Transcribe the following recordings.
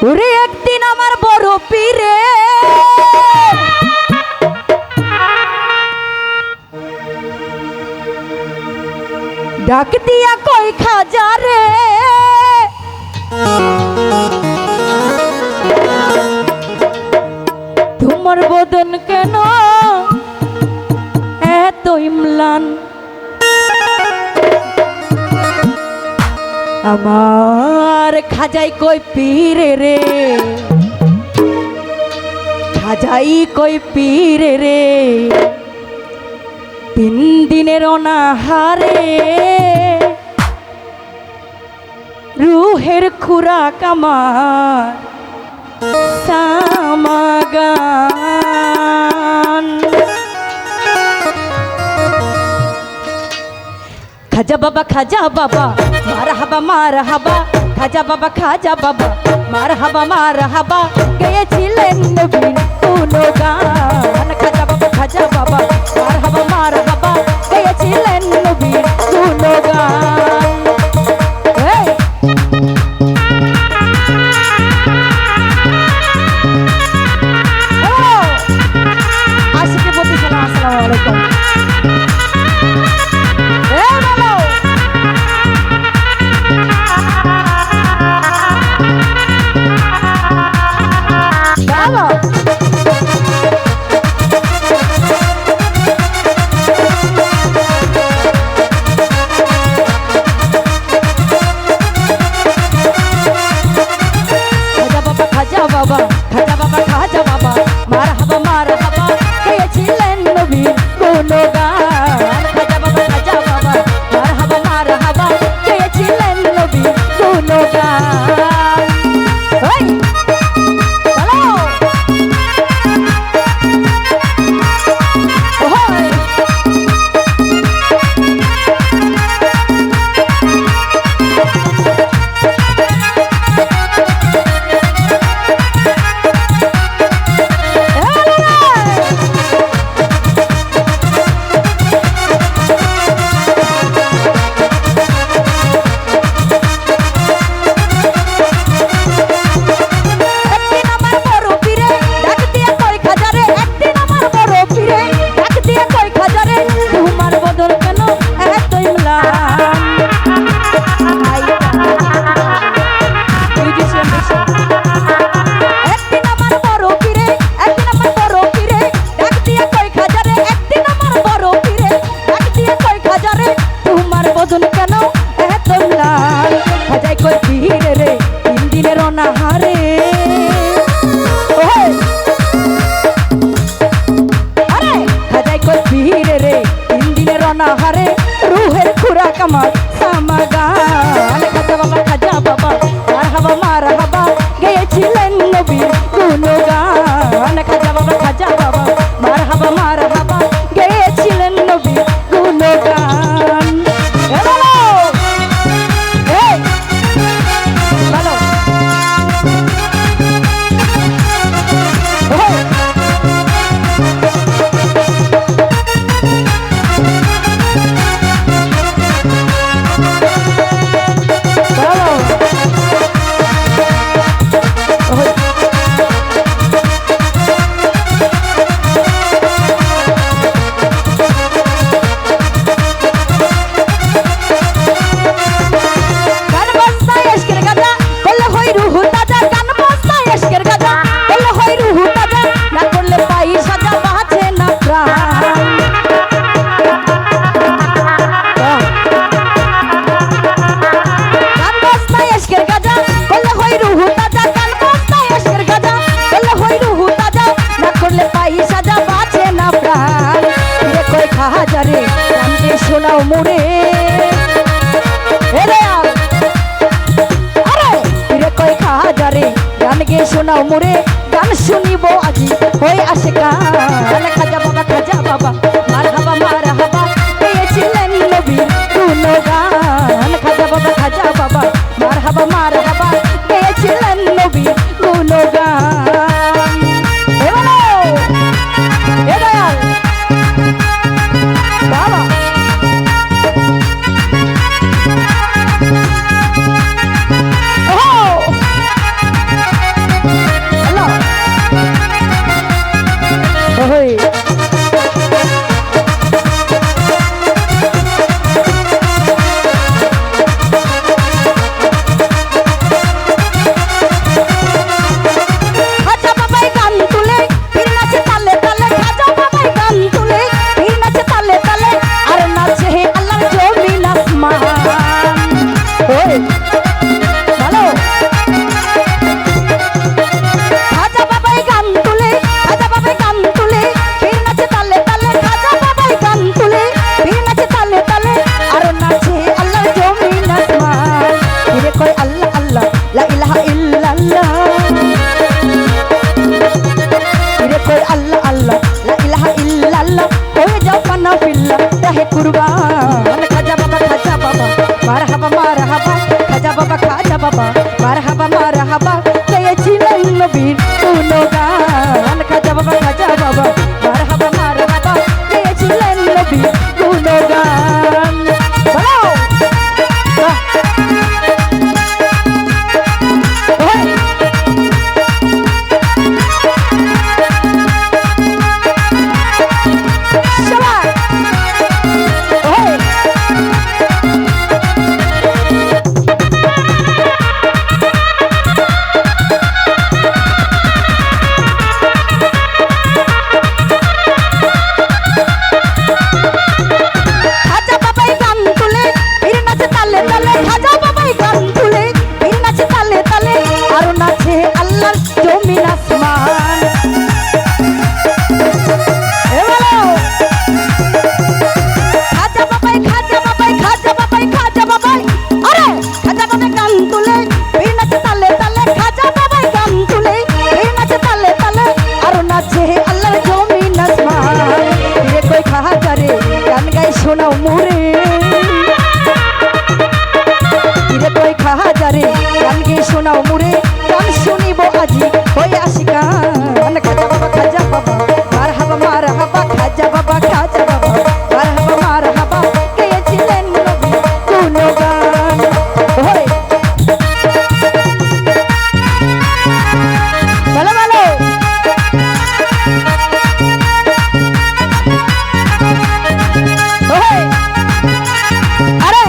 ওরে একদিন আমার বড় পীরে ডাক দিয়া কই খাজা রে তোমার বদন কেন এত ইমলান আমার খাজাই কই পীরে রে খাজাই কই পীরে রে 3 দিনের অনাহারে রুহের খুরাক আমার সামাগান খাজা বাবা মারহাবা মারহাবা খাজা বাবা মারহাবা মারহাবা গেয়েছিলেন নবীর গুণগান খাজা বাবা মারহাবা মারহাবা গেয়েছিলেন নবীর গুণগান আশিকে প্রতি সালাম আসসালামু আলাইকুম হারে রুহের খুরাক আমার সামাগান খাজা বাবা মারহাবা গেয়েছিলেন নবীর গুণগান খাজা বাবা মারহাবা গেয়েছিলেন নবীর গুণগান হাজারে গানকে শোনাও মোরে আরে কয় হাজারে গানকে শোনাও মোরে গান শুনিব আজি হই আসে গান খাজা বাবা মারহাবা পেয়েছিলেন নবীর গুণগান খাজা বাবা মারহাবা পেয়েছিলেন নবীর গুণগান আল্লাহর জমিন আসমান। খাজা বাবাই খাজা বাবাই খাজা বাবাই খাজা বাবাই, আরে খাজা বাবাই গান তুলে বীর নাচে তালে তালে, খাজা বাবাই গান তুলে বীর নাচে তালে তালে, আর নাচে আল্লাহর জমিন আসমান। রে কই খাজা রে গান গাই শোনাও মুরে, রে কই খাজা রে গান গাই শোনাও মুরে, গান শুনিব আজি হয়ে আসি গান। খাজা বাবা খাজা বাবা মারহাবা মারহাবা, খাজা বাবা খাজা বাবা মারহাবা মারহাবা, গেয়েছিলেন নবী গুণগান। ওই ভালো ভালো ওই আরে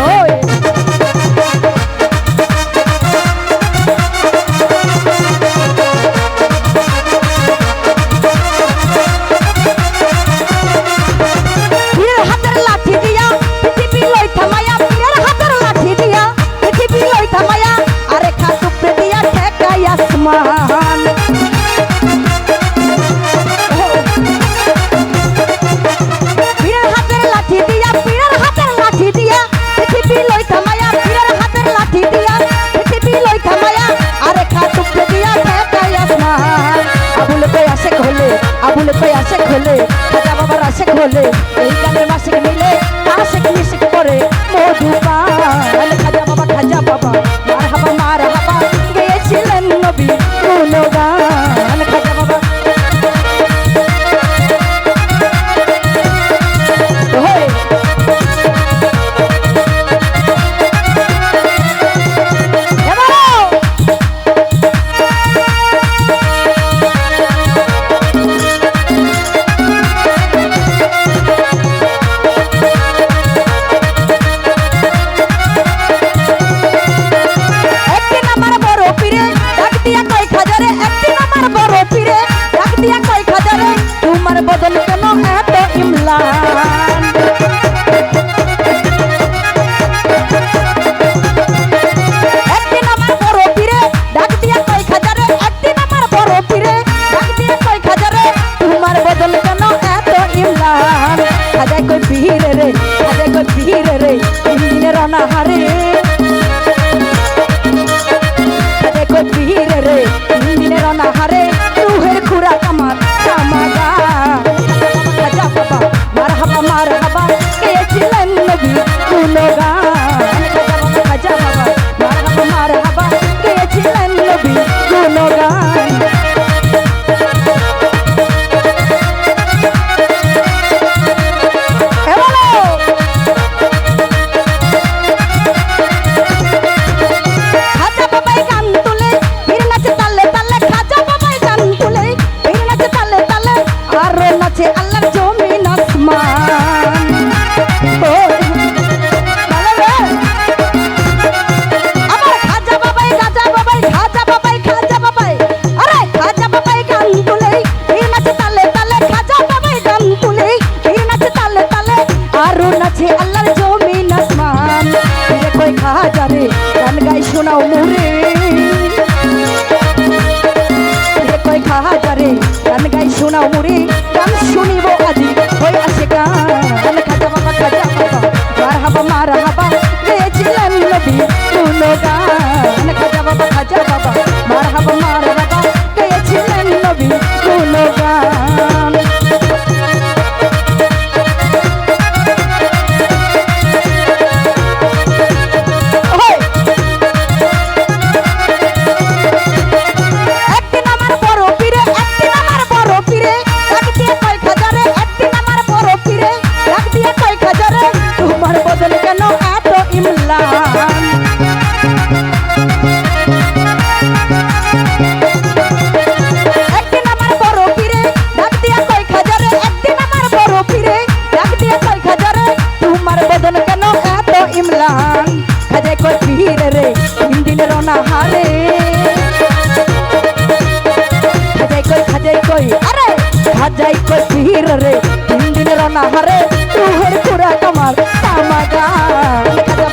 ওই পীরের হাতের লাঠি দিয়া পৃথিবী লই থামায়া, পীরের হাতের লাঠি দিয়া পৃথিবী লই থামায়া, আরে খাতুপে দিয়া ঠেকাই আসমান। পীরের হাতের লাঠি দিয়া পীরের হাতের লাঠি দিয়া পৃথিবী লই থামায়া, পীরের হাতের লাঠি দিয়া পৃথিবী লই থামায়া, আরে খাতুপে দিয়া ঠেকাই আসমান। আবুল কই আসে খোলে আবুল কই আসে খোলে, খাজা বাবার আসে খোলে, এই গানের মাসিক মিলে আশেক মিশিক করে মধুপান। খাজা বাবা খাজা বাবা মারহাবা মারহাবা, গেয়েছিলেন নবী গুণগান। খাজা বাবা ওই এবারও একদিন আমার বড় পীরে ডাক দিয়া কয় খাজারে, একদিন আমার বড় পীরে ডাক দিয়া কয় খাজারে, তোমার বদন কেন এত ইমলান। একদিন আমার বড় পীরে ডাক দিয়া কয় খাজারে, একদিন আমার বড় পীরে ডাক দিয়া কয় খাজারে, তোমার বদন কেন এত ইমলান। খাজায় কই পীরে রে খাজায় কই পীরে রে, তিন দিনের অনাহারে, খাজায় কই পীরে রে তিন দিনের অনাহারে, রুহের খুরাক আমার সামাগা। খাজা বাবা মারহাবা মারহাবা, গেয়েছিলেন নবী গুণগান। খাজা বাবা মারহাবা মারহাবা, গেয়েছিলেন নবী গুণগান। এবারও খাজা বাবাই গান তুলে বীর নাচে তালে তালে, খাজা বাবাই গান তুলে বীর নাচে তালে তালে, আর নাচে আল্লাহর জমিন আসমান। ওই ভালো রে আমার খাজা বাবাই খাজা বাবাই খাজা বাবাই খাজা বাবাই, আরে খাজা বাবাই গান তুলে বীর নাচে তালে তালে, খাজা বাবাই গান তুলে বীর নাচে তালে তালে, আর নাচে আল্লাহর জমিন আসমান। রে কই খাজা রে গান গাই শোনাও মুরে, রে কই খাজা রে গান গাই শোনাও মুরে, গান শুনিব আজি হই আসে গান। খাজা বাবা খাজা বাবা মারহাবা মারহাবা, গেয়েছিলেন নবী গুণগান। খাজা বাবা খাজা বাবা মারহাবা মারহাবা, গেয়েছিলেন নবী গুণগান। ওই একদিন আমার বড় পীরে একদিন আমার বড় পীরে ডাক দিয়া কয় খাজারে, একদিন আমার বড় পীরে ডাক দিয়া কয় খাজারে, তোমার বদন কেন এত ইমলান। একদিন আমার বড় পীরে ডাক দিয়া কয় খাজারে, একদিন আমার বড় পীরে ডাক দিয়া কয় খাজারে, তোমার বদন কেন এত ইমলান। খাজায় কয় পীরে রে তিন দিনের অনাহারে, খাজাই কই আরে খাজাই কই পীর রে তিন দিনের অনাহারে, রুহের খুরাক আমার সামাগা। খাজা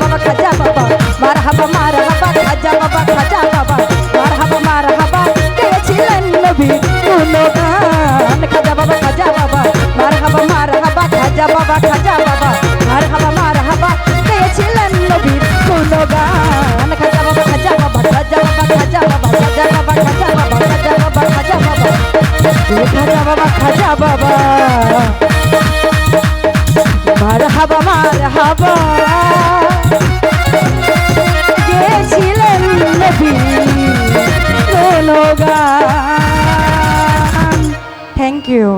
মারহাবা গেছিলেন নবী গুণগান। Thank you.